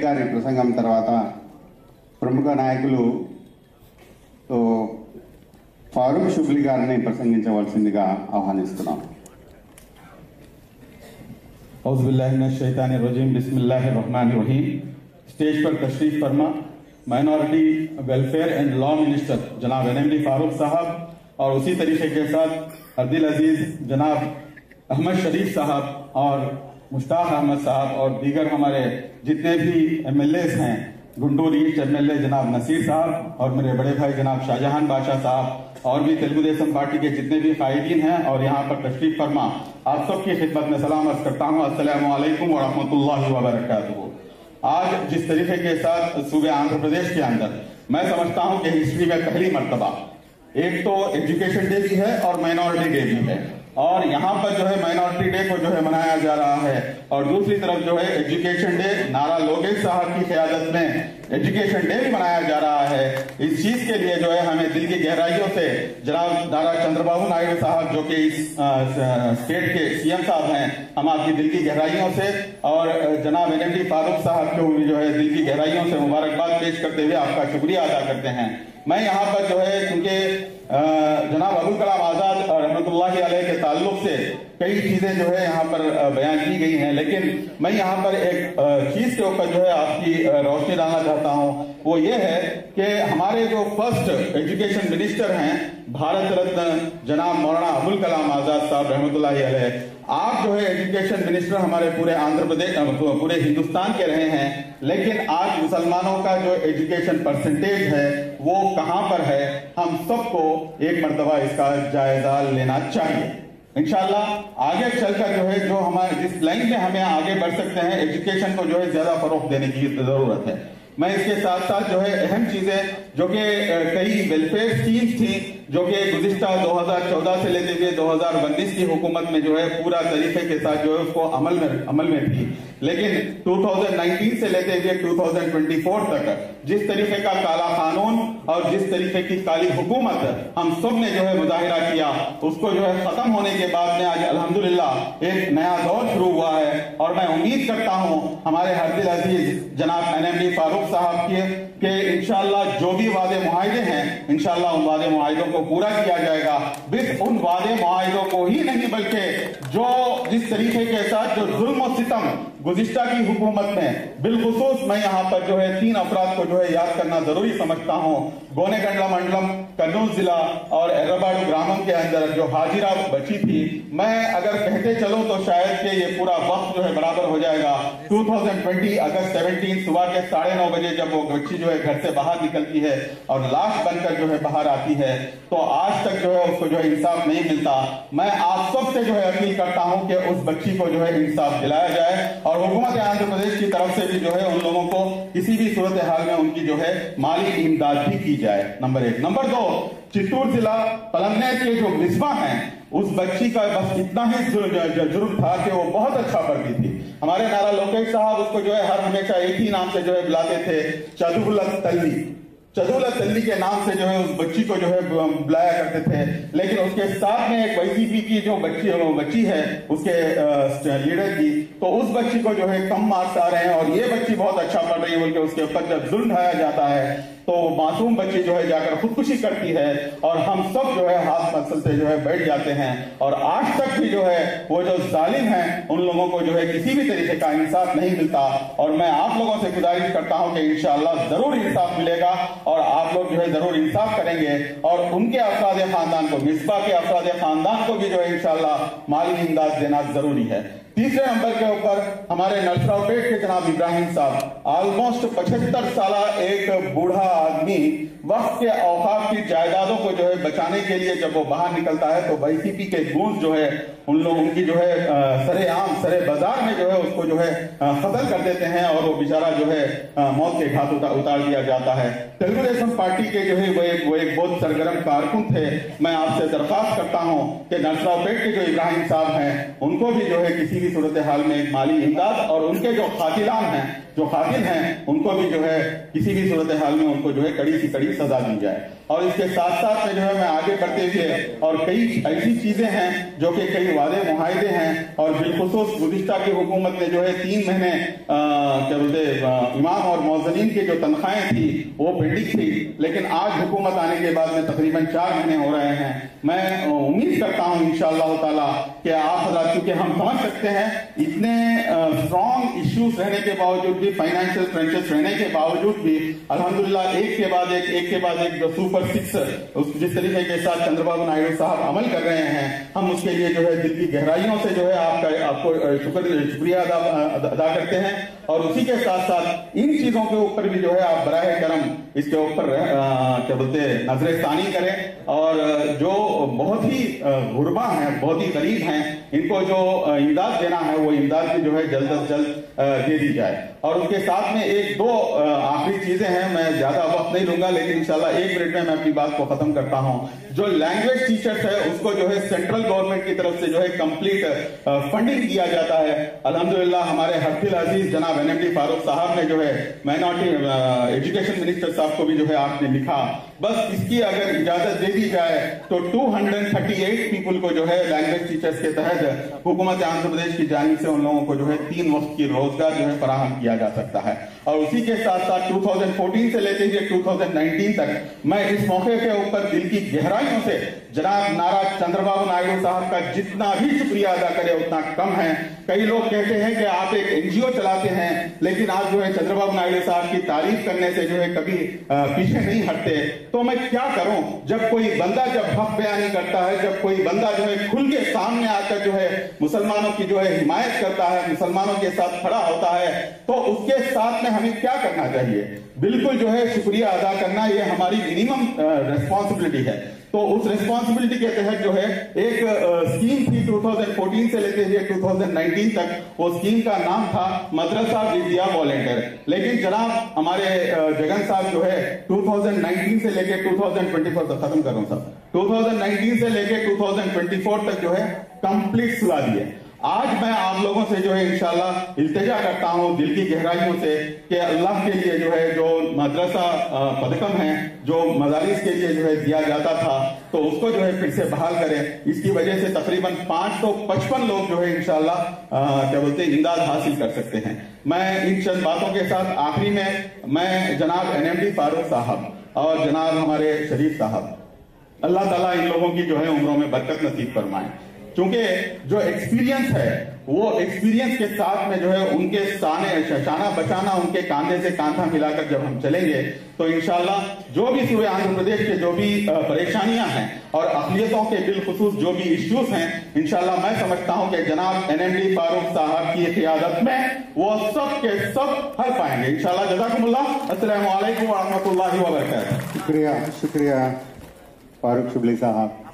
గారి ప్రసంగం తర్వాత ప్రముఖ నాయకులు ఫారూక్ షుబ్లీ గారిని ప్రసంగించవలసిందిగా ఆహ్వానిస్తున్నాం. औज़ु बिल्लाहि मिनश शैतानिर रजीम बिस्मिल्लाहिर रहमानिर रहीम. स्टेज पर तशरीफ फरमा minority welfare and law minister जनाब NMD फारूक साहब और उसी तरीके के साथ अब्दुल अजीज जनाब अहमद शरीफ साहब और मुश्ताक अहमद साहब और दीगर हमारे जितने भी MLAs हैं, गुंटूर ईस्ट MLA जनाब नसीर साहब और मेरे बड़े भाई जनाब शाहजहां बादशाह साहब और भी तेलुगु देशम पार्टी के जितने भी कायदीन हैं और यहाँ पर तशरीफ फरमा, आप सबकी खिदमत में सलाम अर्ज करता हूँ. अस्सलामु अलैकुम व रहमतुल्लाहि व बरकातुहू. आज जिस तरीके के साथ सूबे आंध्र प्रदेश के अंदर मैं समझता हूँ कि हिस्ट्री में पहली मर्तबा एक तो एजुकेशन डे भी है और माइनॉरिटी डे भी है, और यहाँ पर जो है माइनॉरिटी डे को जो है मनाया जा रहा है और दूसरी तरफ जो है एजुकेशन डे नारा लोकेश साहब की क़यादत में एजुकेशन डे भी मनाया जा रहा है. इस चीज के लिए जो है हमें दिल की गहराइयों से जनाब दारा चंद्रबाबू नायडू साहब जो कि इस स्टेट के CM साहब हैं, हम आपकी दिल की गहराइयों से और जनाब NMD फारूक साहब को भी जो है दिल की गहराइयों से मुबारकबाद पेश करते हुए आपका शुक्रिया अदा करते हैं. मैं यहाँ पर जो है क्योंकि जनाब अबुल कलाम आजाद रहमतुल्लाहि अलैह के ताल्लुक से कई चीजें जो है यहाँ पर बयान की गई हैं, लेकिन मैं यहाँ पर एक चीज के ऊपर जो है आपकी रोशनी डालना चाहता हूँ. वो ये है कि हमारे जो फर्स्ट एजुकेशन मिनिस्टर हैं भारत रत्न जनाब मौलाना अबुल कलाम आजाद साहब रहमतुल्लाहि अलैह, आप जो है एजुकेशन मिनिस्टर हमारे पूरे आंध्र प्रदेश पूरे हिंदुस्तान के रहे हैं, लेकिन आज मुसलमानों का जो एजुकेशन परसेंटेज है वो कहां पर है, हम सबको एक मर्तबा इसका जायजा लेना चाहिए. इंशाल्लाह आगे चलकर जो है जो हमारे जिस लाइन में हमें आगे बढ़ सकते हैं, एजुकेशन को जो है ज्यादा फरोग देने की जरूरत है. मैं इसके साथ साथ जो है अहम चीजें जो कि कई वेलफेयर स्कीम्स थी जो कि गुज़िश्ता 2014 से लेते हुए 2019 की हुकूमत में जो है पूरा तरीके के साथ जो है उसको अमल में थी, लेकिन 2019 से लेते हुए 2024 तक जिस तरीके का काला कानून और जिस तरीके की काली हुकूमत हम सब ने जो है मुजाहिरा किया, उसको जो है खत्म होने के बाद में आज अल्हम्दुलिल्लाह एक नया दौर शुरू हुआ है. और मैं उम्मीद करता हूं हमारे अब्दुल अजीज जनाब NMD फारूक साहब के इंशाल्लाह जो भी वादे मुआहिदे हैं इंशाल्लाह उन वादे मुआहिदों को पूरा किया जाएगा. बिस उन वादे मुआहिदों को ही नहीं बल्कि जो जिस तरीके के साथ जो जुल्म और सितम गुज़िश्ता की हुकूमत में बिलखुसूस मैं यहाँ पर जो है 3 अफराद को जो है याद करना जरूरी समझता हूँ. गोनेगंडला मंडलम कर्नूल जिला और एर्राबाडू ग्रामम के अंदर जो हाजिरा बची थी, मैं अगर कहते चलूं तो शायद कि ये पूरा वक्त जो है बराबर हो जाएगा. 2020 अगस्त 17 सुबह के 9:30 बजे जब वो बच्ची जो है घर से बाहर निकलती है और लाश बनकर जो है बाहर आती है, तो आज तक जो है उसको जो है इंसाफ नहीं मिलता. मैं आप सबसे जो है अपील करता हूं कि उस बच्ची को जो है इंसाफ दिलाया जाए और हुकूमत आंध्र प्रदेश की तरफ से भी जो है उन लोगों को किसी भी सूरत हाल में उनकी जो है माली इमदाद भी की जाए. नंबर 1. नंबर 2, चित्तूर जिला पलमनेर के जो मिसबा हैं उस बच्ची का बस इतना ही जुर्म था कि वो बहुत अच्छा पढ़ती थी. हमारे नारा लोकेश साहब उसको जो है हर हमेशा एक ही नाम से जो है बुलाते थे, चदुलत तल्ली के नाम से जो है उस बच्ची को जो है बुलाया करते थे. लेकिन उसके साथ में एक YCP की जो बच्ची है उसके लीडर की, तो उस बच्ची को जो है कम मार्क्स आ रहे हैं और ये बच्ची बहुत अच्छा पढ़ रही है बोल के उसके ऊपर जब जुल्म ढाया जाता है तो मासूम बच्ची जो है जाकर खुदकुशी करती है और हम सब जो है हाथ मसल से जो है बैठ जाते हैं. और आज तक भी जो है वो जो जालिम हैं उन लोगों को जो है किसी भी तरीके का इंसाफ नहीं मिलता. और मैं आप लोगों से गुजारिश करता हूं कि इंशाअल्लाह जरूर इंसाफ मिलेगा और आप लोग जो है जरूर इंसाफ करेंगे और उनके अफराद खानदान को, मिसबा के अफराद खानदान को भी जो है इंशाअल्लाह माली इमदाद देना जरूरी है. तीसरे नंबर के ऊपर हमारे नरसरावपेट के जनाब इब्राहिम साहब, ऑलमोस्ट 75 साल एक बूढ़ा आदमी वक्त के औकाफ की जायदादों को जो है बचाने के लिए जब वो बाहर निकलता है तो YCP के गूंज जो है उन लोगों की जो है सरे बाजार में जो है उसको जो है कत्ल कर देते हैं और वो बेचारा जो है मौत के घाट उतार दिया जाता है. तेलुगु देशम पार्टी के जो है वो एक बहुत सरगर्म कारकुन थे. मैं आपसे दरख्वास्त करता हूं कि नरसरावपेट के जो इब्राहिम साहब हैं उनको भी जो है किसी भी सूरत हाल में एक माली इमदाद और उनके जो कातिलान हैं جو قاتل ہیں ان کو بھی جو ہے کسی بھی صورتحال میں ان کو جو ہے کڑی سی کڑی سزا دی جائے. اور اس کے ساتھ ساتھ میں جو ہے میں آگے بڑھتے ہوئے اور کئی ایسی چیزیں ہیں جو کہ کئی وعدے معاہدے ہیں, اور بالخصوص گزشتہ کی حکومت نے جو ہے 3 مہینے کیا بولتے امام اور مؤذنین کی جو تنخواہیں تھی وہ پینڈنگ تھی, لیکن آج حکومت آنے کے بعد میں تقریباً 4 مہینے ہو رہے ہیں. میں امید کرتا ہوں انشاءاللہ تعالی کہ آپ حضرات, کیونکہ ہم سمجھ سکتے ہیں اتنے اسٹرانگ ایشوز رہنے کے باوجود بھی, فائنینشیل کرنچز رہنے کے باوجود بھی الحمدللہ ایک کے بعد ایک جو سپر 6 جس طریقے کے ساتھ چندر بابو نائیڈو صاحب عمل کر رہے ہیں, ہم اس کے لیے جو ہے دل کی گہرائیوں سے جو ہے آپ کو شکریہ ادا کرتے ہیں. اور اسی کے ساتھ ساتھ ان چیزوں کے اوپر بھی جو ہے آپ براہ کرم اس کے اوپر کیا بولتے نظر ثانی کریں, اور جو بہت ہی غربا ہیں, بہت ہی غریب ہیں, ان کو جو امداد دینا ہے وہ امداد بھی جو ہے جلد از جلد دے دی جائے. اور اس کے ساتھ میں 1-2 آخری چیزیں ہیں, میں زیادہ وقت نہیں لوں گا لیکن انشاءاللہ 1 منٹ میں اپنی بات کو ختم کرتا ہوں. جو لینگویج ٹیچرز ہے اس کو جو ہے سینٹرل گورنمنٹ کی طرف سے جو ہے کمپلیٹ فنڈنگ کیا جاتا ہے. الحمدللہ ہمارے حفظ العزیز جناب NMD فاروق صاحب نے جو ہے مائنورٹی ایجوکیشن منسٹر صاحب کو بھی جو ہے آپ نے لکھا, بس اس کی اگر اجازت دے دی جائے تو 238 پیپل کو جو ہے لینگویج ٹیچرز کے تحت حکومت آندھر پردیش کی جانب سے ان لوگوں کو جو ہے 3 وقت کی روزگار جو ہے فراہم کیا جا سکتا ہے. اور اسی کے ساتھ ساتھ 2014 سے لیتے ہوئے 2019 تک میں اس موقع کے اوپر دل کی گہرائیوں سے جناب نارا چندر بابو نائیڈو صاحب کا جتنا بھی شکریہ ادا کرے اتنا کم ہے. کئی لوگ کہتے ہیں کہ آپ ایک NGO چلاتے ہیں لیکن آپ جو ہے چندر بابو نائیڈو صاحب کی تعریف کرنے سے جو ہے کبھی پیچھے نہیں ہٹتے. تو میں کیا کروں, جب کوئی بندہ جب حق بیانی کرتا ہے, جب کوئی بندہ جو ہے کھل کے سامنے آ کر جو ہے مسلمانوں کی جو ہے حمایت کرتا ہے, مسلمانوں کے ساتھ کھڑا ہوتا ہے, تو اس کے ساتھ میں ہمیں کیا کرنا چاہیے؟ بالکل جو ہے شکریہ ادا کرنا, یہ ہماری منیمم ریسپانسبلٹی ہے. تو اس ریسپانسبلٹی کے تحت جو ہے ایک اسکیم تھی 2014 سے لیتے ہوئے 2019 تک, وہ اسکیم کا نام تھا مدرسہ ودیا والنٹیئر. لیکن جناب ہمارے جگن صاحب جو ہے 2019 سے لے کے 2024 تک, ختم کروں صاحب, 2019 سے لے کے 2024 تک جو ہے کمپلیٹ سلا دیے. آج میں آپ لوگوں سے جو ہے انشاءاللہ التجا کرتا ہوں دل کی گہرائیوں سے کہ اللہ کے لیے جو ہے جو مدرسہ پدکم ہے, جو مدارس کے لیے جو ہے دیا جاتا تھا, تو اس کو جو ہے پھر سے بحال کریں. اس کی وجہ سے تقریباً 555 لوگ جو ہے انشاءاللہ کیا بولتے ہیں امداد حاصل کر سکتے ہیں. میں ان چند باتوں کے ساتھ آخری میں جناب NMD فاروق صاحب اور جناب ہمارے شریف صاحب, اللہ تعالیٰ ان لوگوں کی جو ہے عمروں میں برکت نصیب فرمائیں, کیونکہ جو ایکسپیرینس ہے وہ ایکسپیرینس کے ساتھ میں جو ہے ان کے شانہ بچانا, ان کے کاندھے سے کاندھا ملا کر جب ہم چلیں گے تو انشاءاللہ جو بھی صوبے آندھر پردیش کے جو بھی پریشانیاں ہیں اور اقلیتوں کے بالخصوص جو بھی ایشوز ہیں, انشاءاللہ میں سمجھتا ہوں کہ جناب NMD فاروق صاحب کی قیادت میں وہ سب کے سب حل پائیں گے انشاءاللہ. جزاکم اللہ. السلام علیکم ورحمۃ اللہ وبرکاتہ. شکریہ فاروق شبلی صاحب.